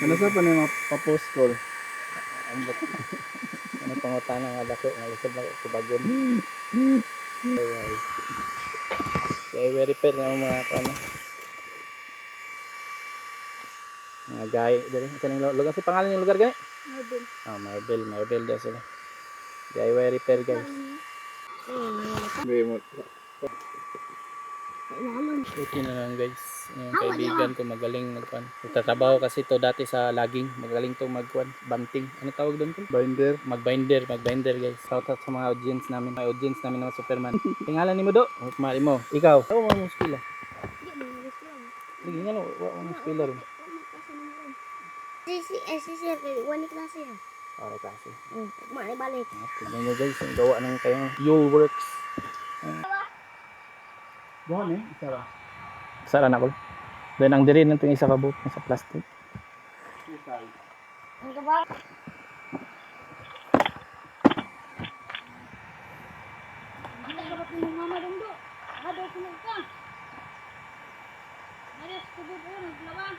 Ano sa pa na pa-post call? Ang ba't ano pangutana nga dako nga lisod na ko bagon. Kaya repair nga mga ano. Mga gay dali sa ning lugar si pangalan ng lugar gani? Marble. Oh, Marble daw sila. Gay repair guys. Hindi mo. Okay na lang guys. Yung kaibigan ko magaling magkuan. Nagtatrabaho kasi to dati sa logging. Magaling to magkuan, banting. Ano tawag doon to? Binder. Magbinder guys. Shout out sa mga audience namin. May audience namin ng Superman. Tingalan ni mo do? O mali mo. Ikaw. Ako mo mong spila. Sige nga no, wa mo spila ron. Si sir, wani klase yan. Para kasi. Mali balik. Tignan nyo guys, yung gawa ng kayong Yule Works. Buhan eh, isa ra. Sara na ko. Then ang diri nito isa ka buot sa plastic. Ang gaba. Kita dapat ng mama dong do. Ada ko na ka. Maria, tubod ko ng lawan.